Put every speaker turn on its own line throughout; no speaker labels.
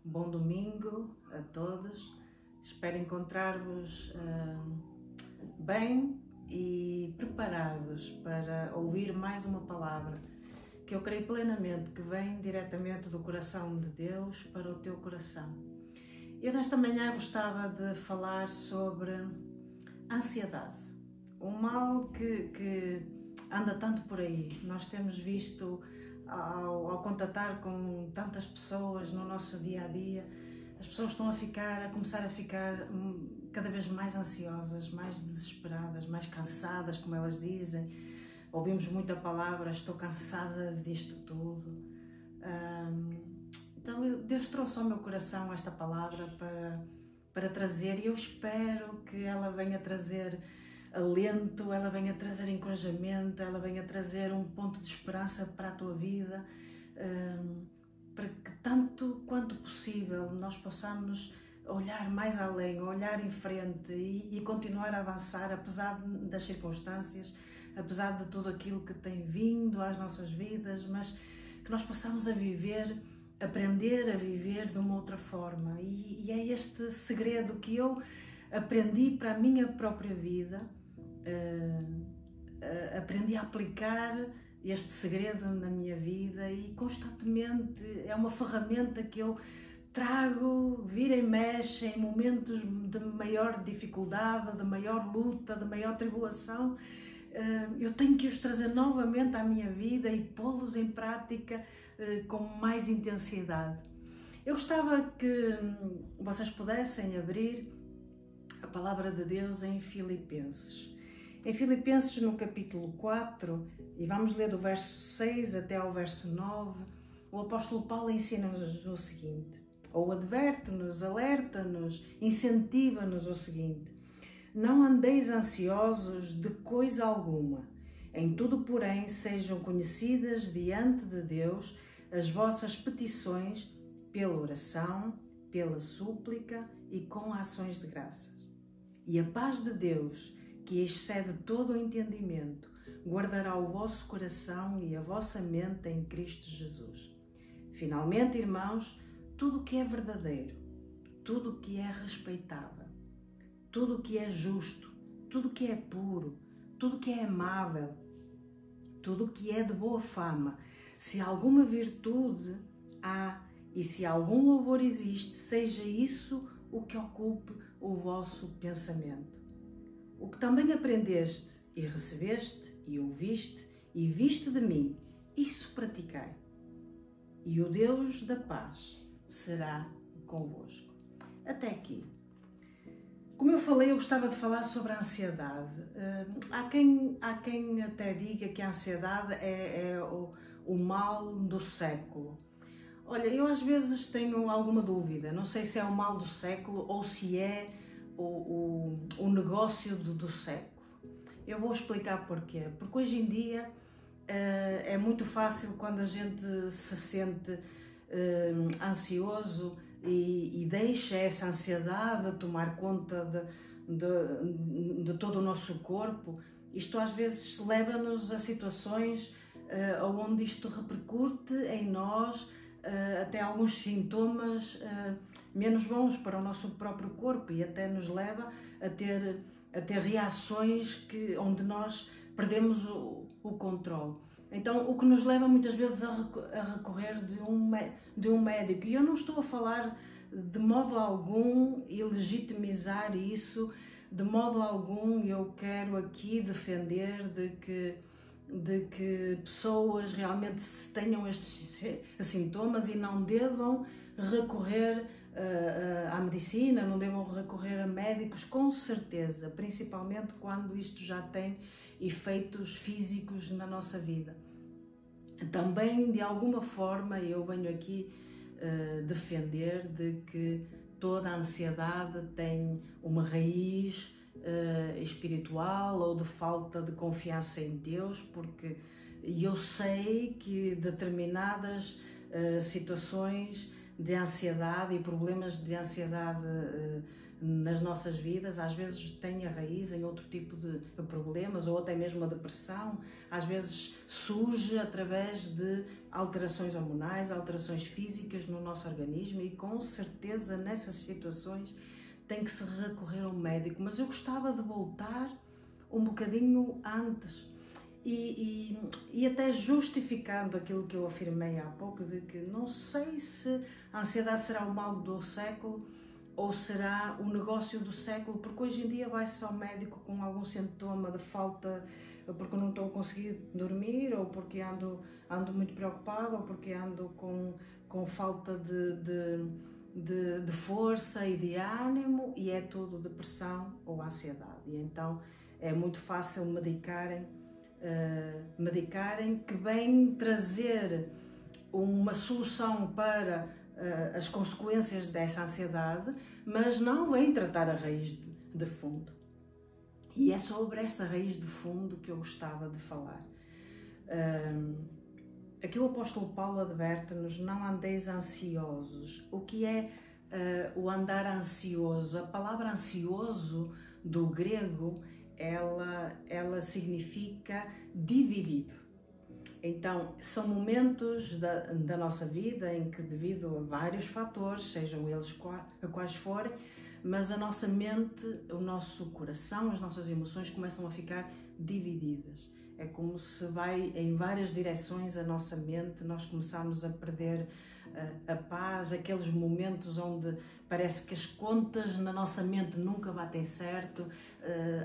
Bom domingo a todos. Espero encontrar-vos bem e preparados para ouvir mais uma palavra que eu creio plenamente que vem diretamente do coração de Deus para o teu coração. Eu nesta manhã gostava de falar sobre ansiedade, um mal que anda tanto por aí. Nós temos visto ao contatar com tantas pessoas no nosso dia a dia, as pessoas estão a começar a ficar cada vez mais ansiosas, mais desesperadas, mais cansadas, como elas dizem. Ouvimos muito a palavra, estou cansada disto tudo. Então Deus trouxe ao meu coração esta palavra para trazer, e eu espero que ela venha trazer alento, ela venha trazer encorajamento, ela venha trazer um ponto de esperança para a tua vida, para que tanto quanto possível nós possamos olhar mais além, olhar em frente e continuar a avançar apesar das circunstâncias, apesar de tudo aquilo que tem vindo às nossas vidas, mas que nós possamos aprender a viver de uma outra forma. E é este segredo que eu aprendi para a minha própria vida, aprendi a aplicar este segredo na minha vida e constantemente é uma ferramenta que eu trago, vira e mexe em momentos de maior dificuldade, de maior luta, de maior tribulação. Eu tenho que os trazer novamente à minha vida e pô-los em prática com mais intensidade. Eu gostava que vocês pudessem abrir a palavra de Deus em Filipenses. Em Filipenses, no capítulo 4, e vamos ler do verso 6 até ao verso 9, o apóstolo Paulo ensina-nos o seguinte, ou adverte-nos, alerta-nos, incentiva-nos o seguinte: não andeis ansiosos de coisa alguma, em tudo, porém, sejam conhecidas diante de Deus as vossas petições pela oração, pela súplica e com ações de graças. E a paz de Deus, que excede todo o entendimento, guardará o vosso coração e a vossa mente em Cristo Jesus. Finalmente, irmãos, tudo o que é verdadeiro, tudo o que é respeitável, tudo o que é justo, tudo o que é puro, tudo o que é amável, tudo o que é de boa fama, se alguma virtude há e se algum louvor existe, seja isso o que ocupe o vosso pensamento. O que também aprendeste e recebeste e ouviste e viste de mim, isso praticai. E o Deus da paz será convosco. Até aqui. Como eu falei, eu gostava de falar sobre a ansiedade. Há quem até diga que a ansiedade é o mal do século. Olha, eu às vezes tenho alguma dúvida, não sei se é o mal do século ou se é o negócio do século. Eu vou explicar porquê. Porque hoje em dia é muito fácil, quando a gente se sente ansioso e deixa essa ansiedade tomar conta de todo o nosso corpo, isto às vezes leva-nos a situações onde isto repercute em nós, até alguns sintomas menos bons para o nosso próprio corpo, e até nos leva a ter reações onde nós perdemos o controle. Então, o que nos leva muitas vezes a recorrer de um médico. E eu não estou a falar de modo algum e legitimizar isso, de modo algum eu quero aqui defender de que pessoas realmente tenham estes sintomas e não devam recorrer à medicina, não devam recorrer a médicos, com certeza, principalmente quando isto já tem efeitos físicos na nossa vida. Também, de alguma forma, eu venho aqui defender de que toda a ansiedade tem uma raiz espiritual ou de falta de confiança em Deus, porque eu sei que determinadas situações de ansiedade e problemas de ansiedade nas nossas vidas, às vezes tem a raiz em outro tipo de problemas ou até mesmo a depressão, às vezes surge através de alterações hormonais, alterações físicas no nosso organismo e com certeza nessas situações tem que se recorrer ao médico. Mas eu gostava de voltar um bocadinho antes e até justificando aquilo que eu afirmei há pouco, de que não sei se a ansiedade será o mal do século ou será o negócio do século, porque hoje em dia vai-se ao médico com algum sintoma de falta, porque não estou a conseguir dormir, ou porque ando muito preocupada, ou porque ando com falta de força e de ânimo, e é tudo depressão ou ansiedade. E então é muito fácil medicarem que vem trazer uma solução para as consequências dessa ansiedade, mas não vem tratar a raiz de fundo. E é sobre esta raiz de fundo que eu gostava de falar. Aqui o apóstolo Paulo adverte-nos: não andeis ansiosos. O que é o andar ansioso? A palavra ansioso do grego, ela significa dividido. Então, são momentos da nossa vida em que, devido a vários fatores, sejam eles quais forem, mas a nossa mente, o nosso coração, as nossas emoções começam a ficar divididas. É como se vai em várias direções a nossa mente, nós começamos a perder a paz, aqueles momentos onde parece que as contas na nossa mente nunca batem certo,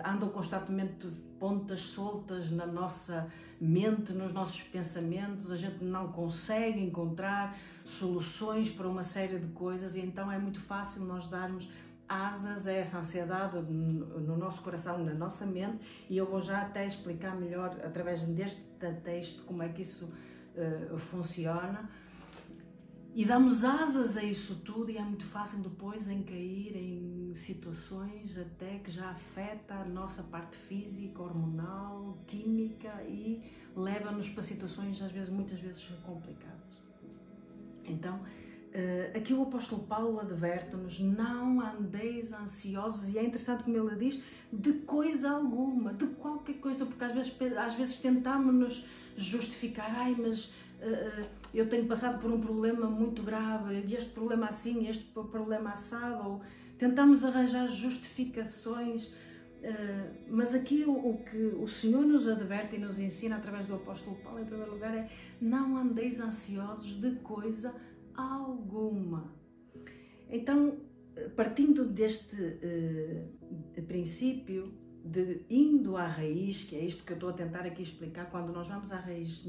andam constantemente pontas soltas na nossa mente, nos nossos pensamentos, a gente não consegue encontrar soluções para uma série de coisas e então é muito fácil nós darmos asas a essa ansiedade no nosso coração, na nossa mente, e eu vou já até explicar melhor através deste texto como é que isso funciona. E damos asas a isso tudo e é muito fácil depois em cair em situações até que já afeta a nossa parte física, hormonal, química e leva-nos para situações muitas vezes complicadas. Então, aqui o apóstolo Paulo adverte-nos: não andeis ansiosos, e é interessante como ele diz, de coisa alguma, de qualquer coisa, porque às vezes tentamos-nos justificar: ai, mas eu tenho passado por um problema muito grave, este problema assim, este problema assado, ou tentamos arranjar justificações, mas aqui o que o Senhor nos adverte e nos ensina através do apóstolo Paulo, em primeiro lugar, é: não andeis ansiosos de coisa alguma. Então, partindo deste princípio de indo à raiz, que é isto que eu estou a tentar aqui explicar, quando nós vamos à raiz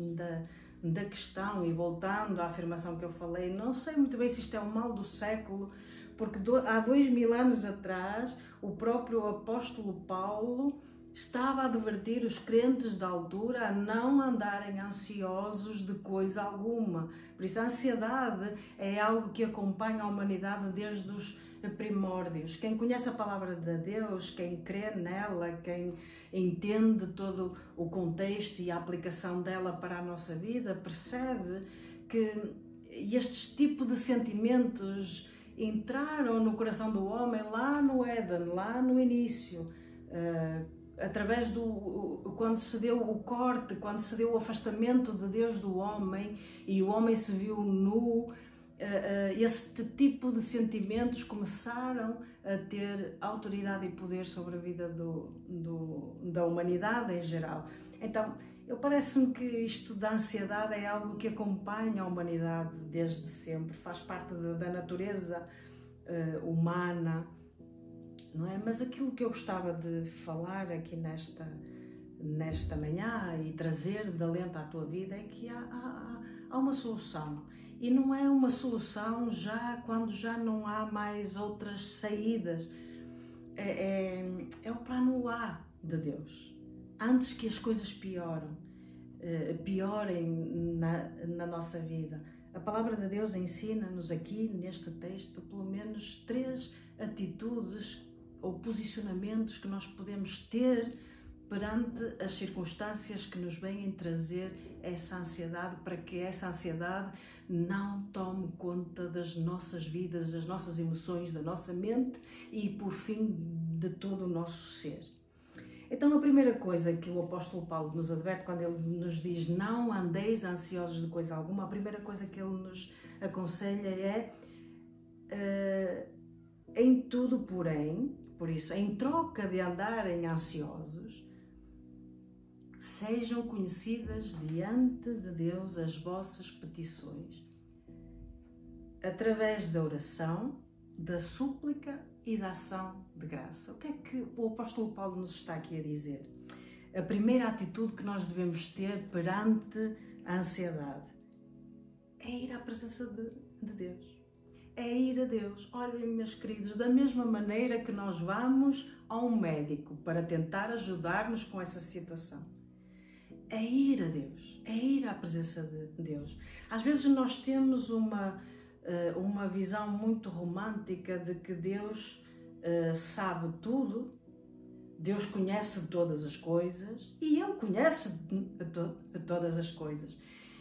da questão e voltando à afirmação que eu falei, não sei muito bem se isto é o mal do século, porque há 2000 anos atrás o próprio apóstolo Paulo estava a advertir os crentes da altura a não andarem ansiosos de coisa alguma. Por isso a ansiedade é algo que acompanha a humanidade desde os primórdios. Quem conhece a palavra de Deus, quem crê nela, quem entende todo o contexto e a aplicação dela para a nossa vida, percebe que estes tipos de sentimentos entraram no coração do homem lá no Éden, lá no início, através quando se deu o corte, quando se deu o afastamento de Deus do homem e o homem se viu nu, esse tipo de sentimentos começaram a ter autoridade e poder sobre a vida da humanidade em geral. Então, parece-me que isto da ansiedade é algo que acompanha a humanidade desde sempre, faz parte da natureza humana, não é? Mas aquilo que eu gostava de falar aqui nesta manhã e trazer de alento à tua vida é que há uma solução. E não é uma solução quando já não há mais outras saídas. É o plano A de Deus. Antes que as coisas piorem na nossa vida. A palavra de Deus ensina-nos aqui, neste texto, pelo menos 3 atitudes ou posicionamentos que nós podemos ter perante as circunstâncias que nos vêm trazer essa ansiedade, para que essa ansiedade não tome conta das nossas vidas, das nossas emoções, da nossa mente e, por fim, de todo o nosso ser. Então, a primeira coisa que o apóstolo Paulo nos adverte quando ele nos diz não andeis ansiosos de coisa alguma, a primeira coisa que ele nos aconselha é em tudo, porém, por isso, em troca de andarem ansiosos, sejam conhecidas diante de Deus as vossas petições, através da oração, da súplica e da ação de graça. O que é que o apóstolo Paulo nos está aqui a dizer? A primeira atitude que nós devemos ter perante a ansiedade é ir à presença de Deus. É ir a Deus. Olhem, meus queridos, da mesma maneira que nós vamos a um médico para tentar ajudar-nos com essa situação. É ir a Deus, é ir à presença de Deus. Às vezes nós temos uma visão muito romântica de que Deus sabe tudo, Deus conhece todas as coisas e Ele conhece todas as coisas.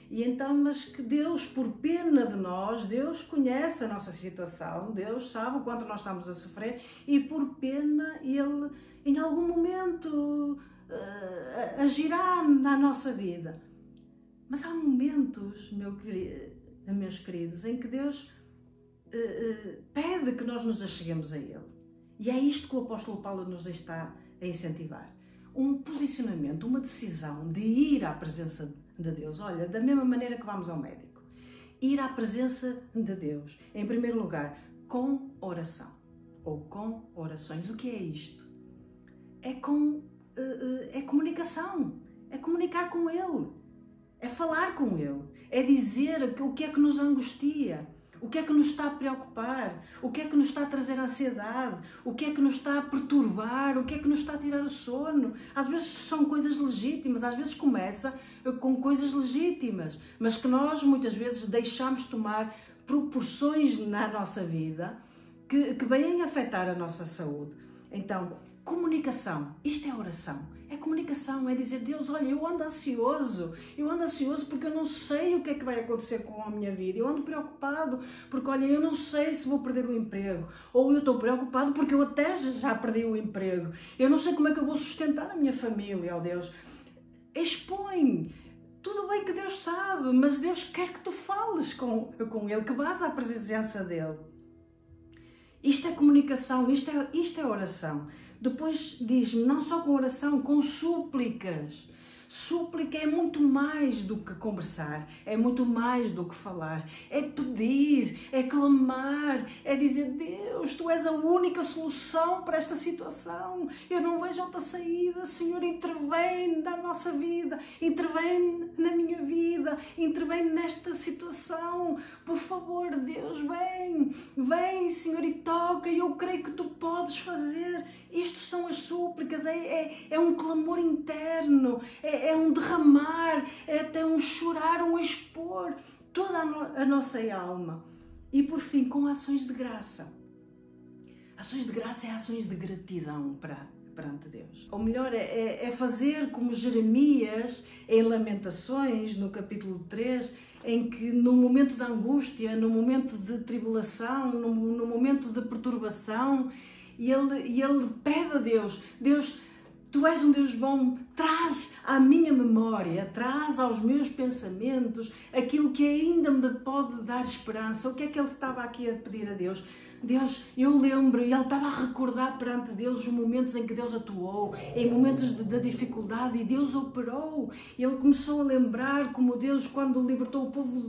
E então, mas que Deus, por pena de nós, Deus conhece a nossa situação, Deus sabe o quanto nós estamos a sofrer e por pena Ele, em algum momento, agirá na nossa vida. Mas há momentos, meus queridos, em que Deus pede que nós nos acheguemos a Ele. E é isto que o apóstolo Paulo nos está a incentivar. Um posicionamento, uma decisão de ir à presença de Deus. Olha, da mesma maneira que vamos ao médico. Ir à presença de Deus. Em primeiro lugar, com oração. Ou com orações. O que é isto? É comunicação. É comunicar com Ele. É falar com Ele. É dizer o que é que nos angustia. O que é que nos está a preocupar? O que é que nos está a trazer ansiedade? O que é que nos está a perturbar? O que é que nos está a tirar o sono? Às vezes são coisas legítimas, às vezes começa com coisas legítimas, mas que nós muitas vezes deixamos tomar proporções na nossa vida que vêm afetar a nossa saúde. Então, comunicação, isto é oração. É comunicação, é dizer, Deus, olha, eu ando ansioso porque eu não sei o que é que vai acontecer com a minha vida, eu ando preocupado porque, olha, eu não sei se vou perder o emprego, ou eu estou preocupado porque eu até já perdi o emprego, eu não sei como é que eu vou sustentar a minha família, ó Deus. Expõe, tudo bem que Deus sabe, mas Deus quer que tu fales com Ele, que vás à presença dEle. Isto é comunicação, isto é oração. Depois diz-me, não só com oração, com súplicas. Súplica é muito mais do que conversar, é muito mais do que falar, é pedir, é clamar, é dizer, Deus, Tu és a única solução para esta situação, eu não vejo outra saída, Senhor, intervém na nossa vida, intervém na minha vida, intervém nesta situação, por favor, Deus, vem, Senhor, e toca, e eu creio que Tu podes fazer. Isto são as súplicas, é um clamor interno, é um derramar, é até um chorar, um expor toda a nossa alma. E por fim, com ações de graça. Ações de graça é ações de gratidão perante Deus. Ou melhor, é fazer como Jeremias, em Lamentações, no capítulo 3, em que no momento de angústia, no momento de tribulação, no momento de perturbação, e ele pede a Deus, Deus, Tu és um Deus bom, traz à minha memória, traz aos meus pensamentos aquilo que ainda me pode dar esperança. O que é que ele estava aqui a pedir a Deus? Deus, eu lembro, e ele estava a recordar perante Deus os momentos em que Deus atuou, em momentos de dificuldade, e Deus operou. Ele começou a lembrar como Deus, quando libertou o povo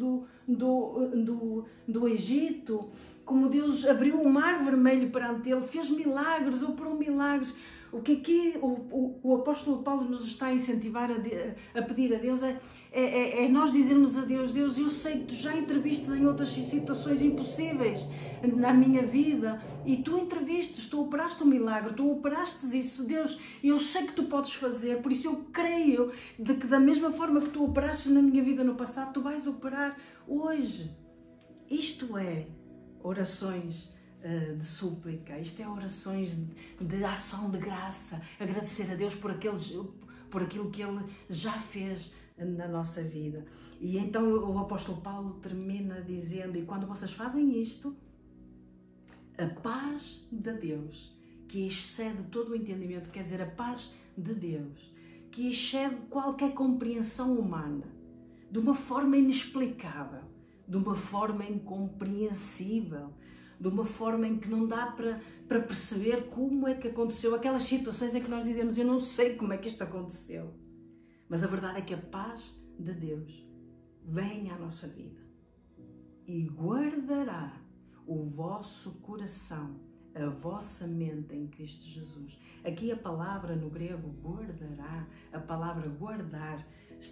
do Egito, como Deus abriu o mar vermelho perante ele, fez milagres, operou milagres. O que aqui o apóstolo Paulo nos está a incentivar a pedir a Deus é nós dizermos a Deus, Deus, eu sei que Tu já intervistes em outras situações impossíveis na minha vida e Tu intervistes, Tu operaste um milagre, Tu operaste isso, Deus, eu sei que Tu podes fazer, por isso eu creio de que da mesma forma que Tu operaste na minha vida no passado, Tu vais operar hoje. Isto é orações de súplica, isto é orações de ação de graça, agradecer a Deus por aquilo que Ele já fez na nossa vida. E então o apóstolo Paulo termina dizendo: e quando vocês fazem isto, a paz de Deus, que excede todo o entendimento, quer dizer, a paz de Deus, que excede qualquer compreensão humana, de uma forma inexplicável, de uma forma incompreensível, de uma forma em que não dá para perceber como é que aconteceu, aquelas situações em que nós dizemos: eu não sei como é que isto aconteceu. Mas a verdade é que a paz de Deus vem à nossa vida e guardará o vosso coração, a vossa mente em Cristo Jesus. Aqui a palavra no grego guardará, a palavra guardar,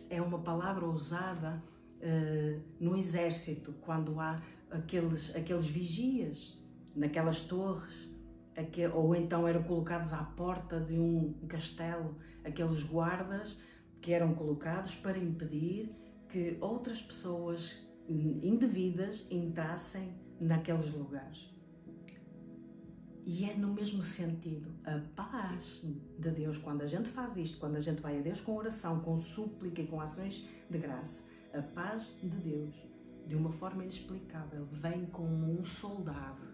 é uma palavra usada no exército, quando há aqueles vigias naquelas torres, ou então eram colocados à porta de um castelo, aqueles guardas que eram colocados para impedir que outras pessoas indevidas entrassem naqueles lugares. E é no mesmo sentido, a paz de Deus, quando a gente faz isto, quando a gente vai a Deus com oração, com súplica e com ações de graça, a paz de Deus, de uma forma inexplicável, vem como um soldado,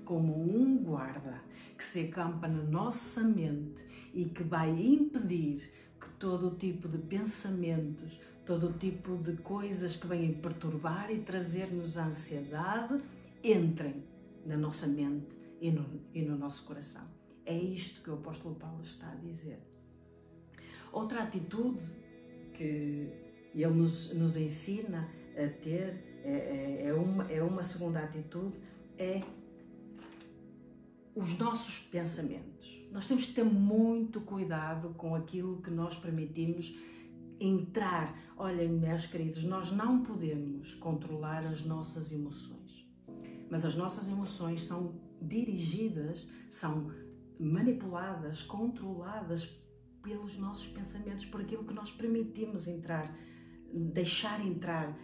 como um guarda, que se acampa na nossa mente e que vai impedir que todo o tipo de pensamentos, todo o tipo de coisas que vêm perturbar e trazer-nos a ansiedade, entrem na nossa mente e no nosso coração. É isto que o apóstolo Paulo está a dizer. Outra atitude que ele nos ensina a ter, é uma segunda atitude, é os nossos pensamentos. Nós temos que ter muito cuidado com aquilo que nós permitimos entrar. Olha, meus queridos, nós não podemos controlar as nossas emoções, mas as nossas emoções são dirigidas, são manipuladas, controladas pelos nossos pensamentos, por aquilo que nós permitimos entrar, deixar entrar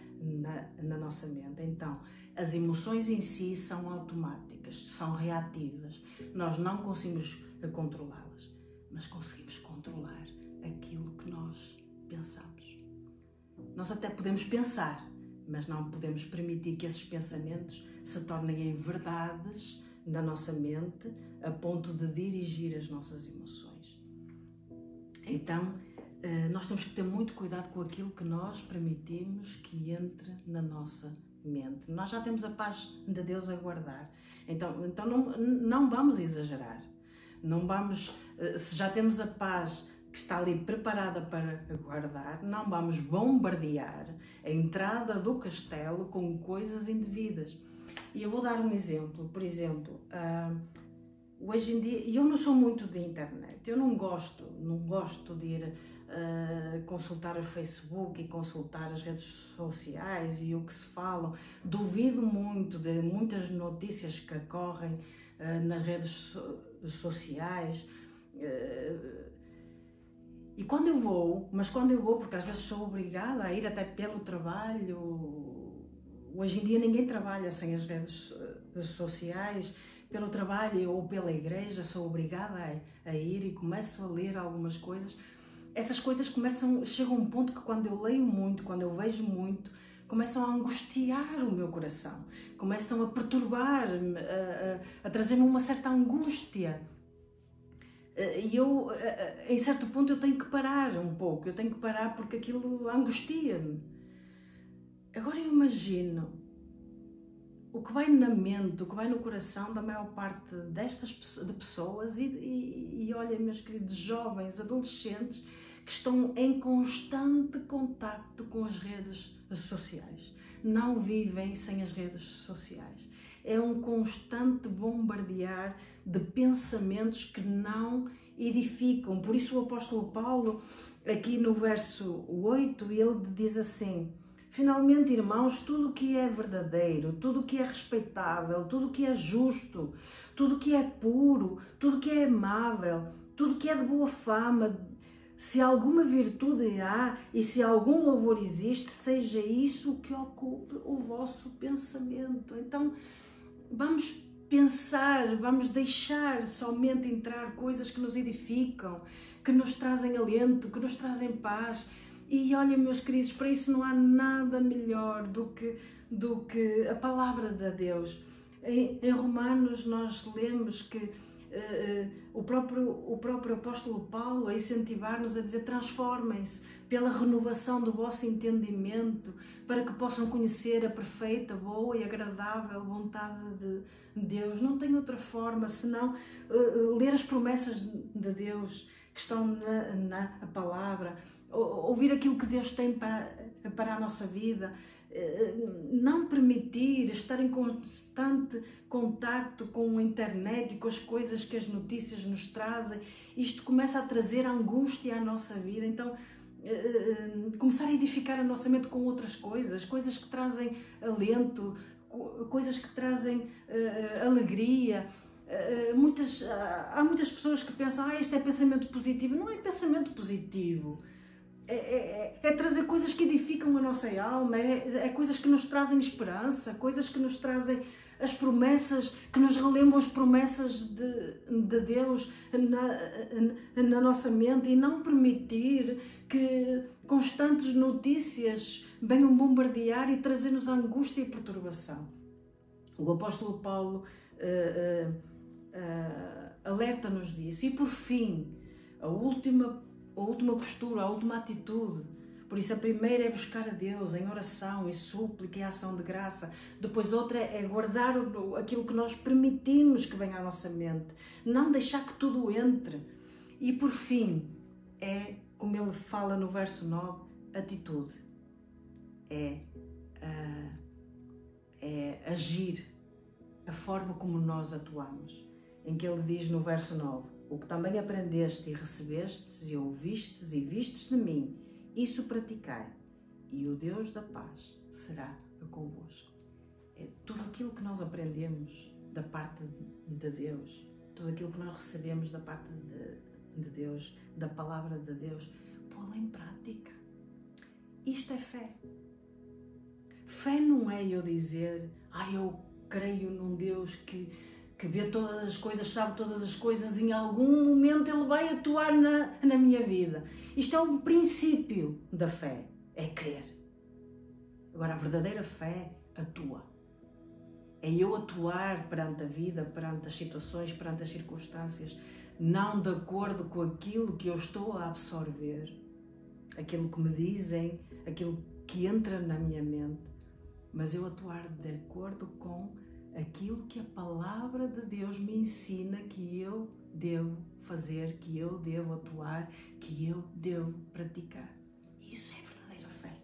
na nossa mente. Então, as emoções em si são automáticas, são reativas. Nós não conseguimos controlá-las, mas conseguimos controlar aquilo que nós pensamos. Nós até podemos pensar, mas não podemos permitir que esses pensamentos se tornem em verdades na nossa mente, a ponto de dirigir as nossas emoções. Então, nós temos que ter muito cuidado com aquilo que nós permitimos que entre na nossa mente. Nós já temos a paz de Deus a guardar, então não vamos exagerar. Não vamos, se já temos a paz que está ali preparada para guardar, não vamos bombardear a entrada do castelo com coisas indevidas. E eu vou dar um exemplo. Por exemplo, hoje em dia, eu não sou muito de internet, eu não gosto de ir consultar o Facebook e consultar as redes sociais e o que se fala. Duvido muito de muitas notícias que ocorrem nas redes sociais. E quando eu vou, porque às vezes sou obrigada a ir até pelo trabalho. Hoje em dia ninguém trabalha sem as redes sociais, pelo trabalho ou pela igreja, sou obrigada a ir e começo a ler algumas coisas. Essas coisas chegam a um ponto que quando eu leio muito, quando eu vejo muito, começam a angustiar o meu coração, começam a perturbar-me, a trazer-me uma certa angústia. E eu, em certo ponto, eu tenho que parar um pouco, eu tenho que parar porque aquilo angustia-me. Agora eu imagino o que vai na mente, o que vai no coração da maior parte de pessoas e olha, meus queridos jovens, adolescentes, que estão em constante contacto com as redes sociais. Não vivem sem as redes sociais. É um constante bombardear de pensamentos que não edificam. Por isso o apóstolo Paulo, aqui no verso 8, ele diz assim: finalmente, irmãos, tudo o que é verdadeiro, tudo o que é respeitável, tudo o que é justo, tudo o que é puro, tudo o que é amável, tudo o que é de boa fama, se alguma virtude há e se algum louvor existe, seja isso o que ocupe o vosso pensamento. Então, vamos pensar, vamos deixar somente entrar coisas que nos edificam, que nos trazem alento, que nos trazem paz. E olha, meus queridos, para isso não há nada melhor do que a palavra de Deus. Em Romanos nós lemos que o próprio apóstolo Paulo a incentivar-nos a dizer: transformem-se pela renovação do vosso entendimento, para que possam conhecer a perfeita, boa e agradável vontade de Deus. Não tem outra forma senão ler as promessas de Deus que estão na palavra, ouvir aquilo que Deus tem para a nossa vida, não permitir estar em constante contacto com a internet e com as coisas que as notícias nos trazem. Isto começa a trazer angústia à nossa vida. Então, começar a edificar a nossa mente com outras coisas que trazem alento, coisas que trazem alegria. Há muitas pessoas que pensam: isto é pensamento positivo. Não é pensamento positivo. É trazer coisas que edificam a nossa alma, é coisas que nos trazem esperança, coisas que nos trazem as promessas, que nos relembram as promessas de Deus na nossa mente, e não permitir que constantes notícias venham bombardear e trazer-nos angústia e perturbação. O apóstolo Paulo alerta-nos disso. E por fim, a última postura, a última atitude. Por isso a primeira é buscar a Deus em oração e súplica e ação de graça. Depois outra é guardar aquilo que nós permitimos que venha à nossa mente. Não deixar que tudo entre. E por fim, é, como ele fala no verso 9, atitude. É agir, a forma como nós atuamos. Em que ele diz no verso 9: o que também aprendeste e recebestes e ouvistes e vistes de mim, isso praticai, e o Deus da paz será convosco. É tudo aquilo que nós aprendemos da parte de Deus, tudo aquilo que nós recebemos da parte de Deus, da palavra de Deus, pô-la em prática. Isto é fé. Fé não é eu dizer: eu creio num Deus que vê todas as coisas, sabe todas as coisas, e em algum momento Ele vai atuar na minha vida. Isto é um princípio da fé, é crer. Agora, a verdadeira fé atua. É eu atuar perante a vida, perante as situações, perante as circunstâncias, não de acordo com aquilo que eu estou a absorver, aquilo que me dizem, aquilo que entra na minha mente, mas eu atuar de acordo com aquilo que a palavra de Deus me ensina que eu devo fazer, que eu devo atuar, que eu devo praticar. Isso é verdadeira fé.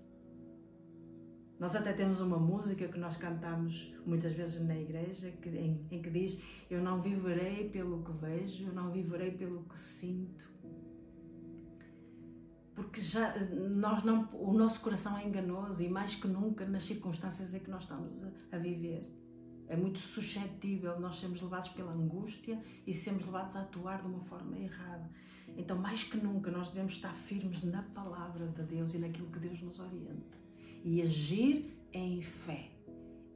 Nós até temos uma música que nós cantamos muitas vezes na igreja, em que diz: eu não viverei pelo que vejo, eu não viverei pelo que sinto. Porque o nosso coração é enganoso, e mais que nunca nas circunstâncias em que nós estamos a viver. É muito suscetível nós sermos levados pela angústia e sermos levados a atuar de uma forma errada. Então, mais que nunca, nós devemos estar firmes na palavra de Deus e naquilo que Deus nos orienta. E agir em fé.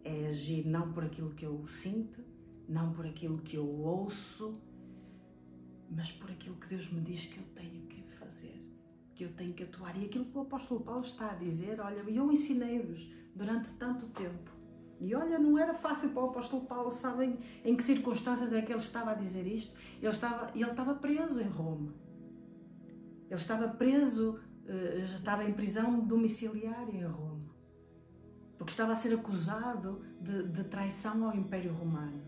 É agir não por aquilo que eu sinto, não por aquilo que eu ouço, mas por aquilo que Deus me diz que eu tenho que fazer, que eu tenho que atuar. E aquilo que o apóstolo Paulo está a dizer: olha, eu ensinei-vos durante tanto tempo. E olha, não era fácil para o apóstolo Paulo. Sabem em que circunstâncias é que ele estava a dizer isto? Ele estava preso em Roma. Ele estava preso, estava em prisão domiciliária em Roma. Porque estava a ser acusado de traição ao Império Romano.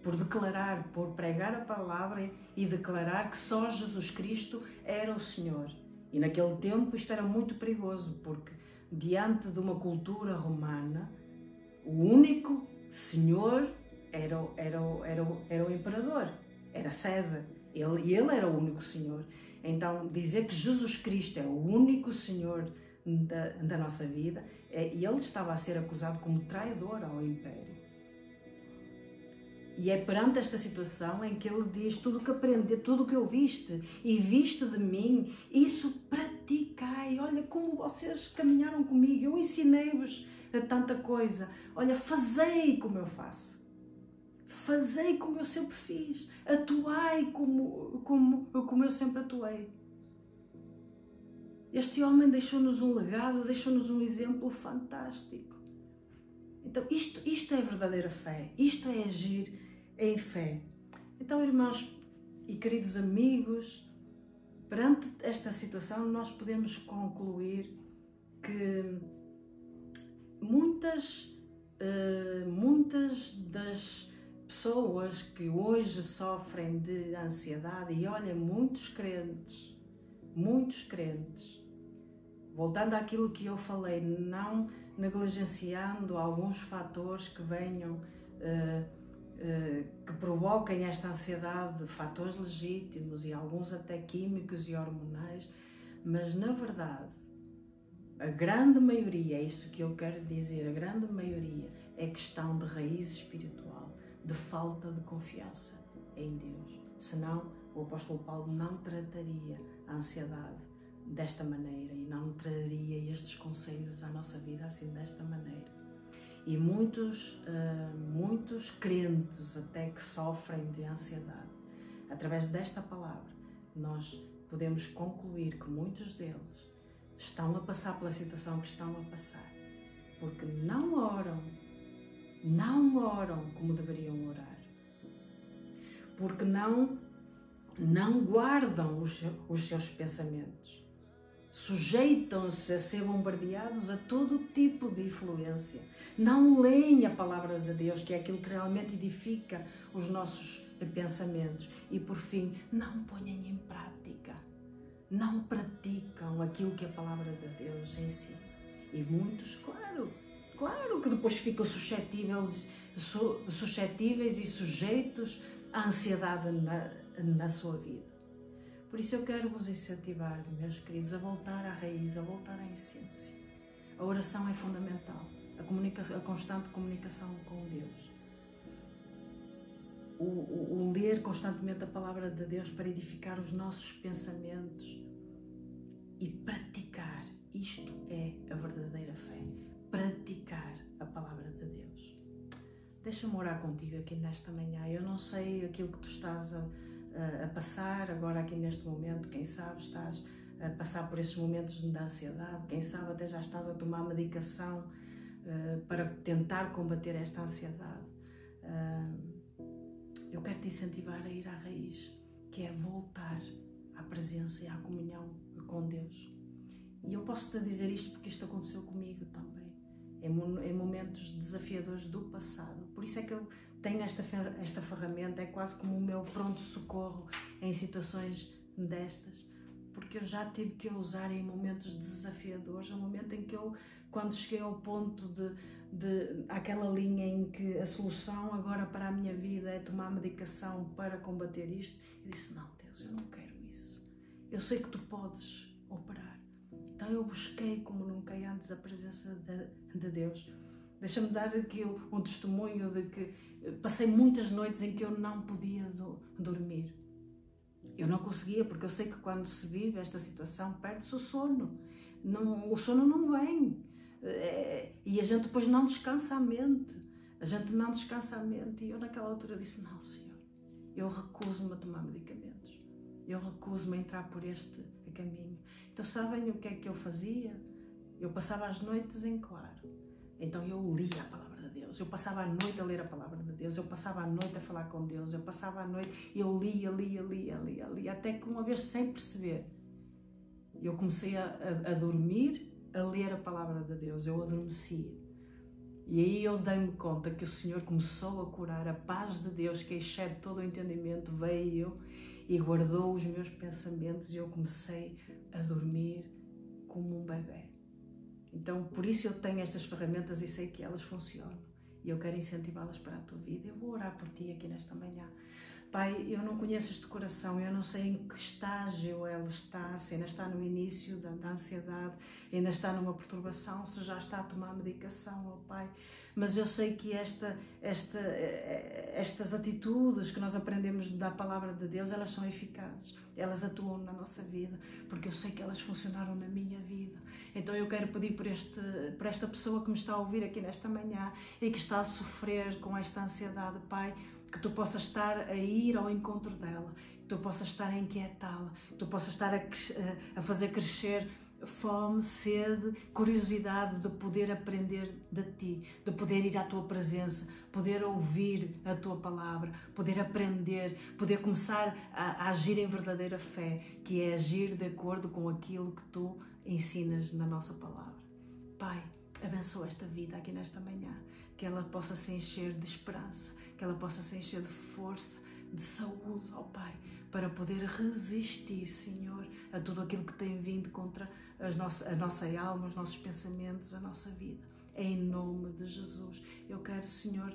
Por pregar a palavra e declarar que só Jesus Cristo era o Senhor. E naquele tempo isto era muito perigoso, porque diante de uma cultura romana, o único Senhor era o imperador, era César, e ele era o único Senhor. Então, dizer que Jesus Cristo é o único Senhor da nossa vida, e ele estava a ser acusado como traidor ao Império. E é perante esta situação em que ele diz: tudo o que aprendi, tudo o que ouviste e viste de mim, isso praticai. Olha como vocês caminharam comigo, eu ensinei-vos tanta coisa. Olha, fazei como eu faço. fazei como eu sempre fiz, atuai como eu sempre atuei. Este homem deixou-nos um legado, deixou-nos um exemplo fantástico. Então isto é verdadeira fé, isto é agir em fé. Então, irmãos e queridos amigos, perante esta situação nós podemos concluir que muitas das pessoas que hoje sofrem de ansiedade, e olha, muitos crentes, voltando àquilo que eu falei, não negligenciando alguns fatores que venham, que provoquem esta ansiedade, fatores legítimos e alguns até químicos e hormonais, mas na verdade, a grande maioria, é isso que eu quero dizer, a grande maioria é questão de raiz espiritual, de falta de confiança em Deus. Senão, o apóstolo Paulo não trataria a ansiedade desta maneira e não traria estes conselhos à nossa vida assim desta maneira. E muitos crentes até que sofrem de ansiedade, através desta palavra, nós podemos concluir que muitos deles estão a passar pela situação que estão a passar, porque não oram como deveriam orar, porque não guardam os seus pensamentos, sujeitam-se a ser bombardeados a todo tipo de influência, não leem a palavra de Deus, que é aquilo que realmente edifica os nossos pensamentos, e por fim, não põem em prática, não praticam aquilo que a palavra de Deus ensina. E muitos, claro que depois ficam suscetíveis e sujeitos à ansiedade na sua vida. Por isso eu quero vos incentivar, meus queridos, a voltar à raiz, a voltar à essência. A oração é fundamental, a constante comunicação com Deus. O ler constantemente a palavra de Deus para edificar os nossos pensamentos e praticar. Isto é a verdadeira fé. Praticar a palavra de Deus. Deixa-me orar contigo aqui nesta manhã. Eu não sei aquilo que tu estás a passar agora aqui neste momento. Quem sabe estás a passar por esses momentos de ansiedade. Quem sabe até já estás a tomar medicação para tentar combater esta ansiedade. Eu quero te incentivar a ir à raiz, que é voltar à presença e à comunhão com Deus. E eu posso-te dizer isto porque isto aconteceu comigo também, em momentos desafiadores do passado. Por isso é que eu tenho esta ferramenta, é quase como o meu pronto-socorro em situações destas, porque eu já tive que a usar em momentos desafiadores, no momento em que eu, quando cheguei ao ponto aquela linha em que a solução agora para a minha vida é tomar medicação para combater isto, eu disse, não Deus, eu não quero isso, eu sei que tu podes operar. Então eu busquei como nunca antes a presença de Deus. Deixa-me dar aqui um testemunho de que passei muitas noites em que eu não podia dormir. Eu não conseguia, porque eu sei que quando se vive esta situação, perde-se o sono. O sono não vem. E a gente depois não descansa a mente. E eu naquela altura disse, não Senhor, eu recuso-me a tomar medicamentos. Eu recuso-me a entrar por este caminho. Então sabem o que é que eu fazia? Eu passava as noites em claro. Então eu lia a palavra de Deus. Eu passava a noite a ler a palavra de Deus. Eu passava a noite a falar com Deus. Eu passava a noite, eu lia. Até que uma vez, sem perceber, eu comecei a dormir, a ler a palavra de Deus. Eu adormecia. E aí eu dei-me conta que o Senhor começou a curar. A paz de Deus, que excede todo o entendimento, veio e guardou os meus pensamentos, e eu comecei a dormir como um bebê. Então, por isso eu tenho estas ferramentas e sei que elas funcionam. E eu quero incentivá-las para a tua vida. Eu vou orar por ti aqui nesta manhã. Pai, eu não conheço este coração, eu não sei em que estágio ele está, se ainda está no início da ansiedade, ainda está numa perturbação, se já está a tomar medicação, ó Pai. Mas eu sei que estas atitudes que nós aprendemos da palavra de Deus, elas são eficazes, elas atuam na nossa vida, porque eu sei que elas funcionaram na minha vida. Então eu quero pedir por esta pessoa que me está a ouvir aqui nesta manhã e que está a sofrer com esta ansiedade, Pai, que tu possas estar a ir ao encontro dela, que tu possas estar a inquietá-la, que tu possas estar a fazer crescer fome, sede, curiosidade de poder aprender de ti, de poder ir à tua presença, poder ouvir a tua palavra, poder aprender, poder começar a agir em verdadeira fé, que é agir de acordo com aquilo que tu ensinas na nossa palavra. Pai, abençoa esta vida aqui nesta manhã, que ela possa se encher de esperança, que ela possa se encher de força, de saúde, ó Pai, para poder resistir, Senhor, a tudo aquilo que tem vindo contra a nossa alma, os nossos pensamentos, a nossa vida. Em nome de Jesus, eu quero, Senhor,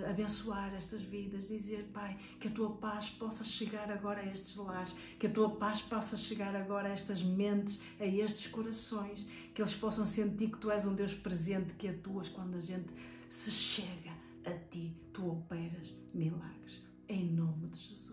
abençoar estas vidas, dizer, Pai, que a Tua paz possa chegar agora a estes lares, que a Tua paz possa chegar agora a estas mentes, a estes corações, que eles possam sentir que Tu és um Deus presente, que atuas quando a gente se chega a Ti, Tu operas milagres. Em nome de Jesus.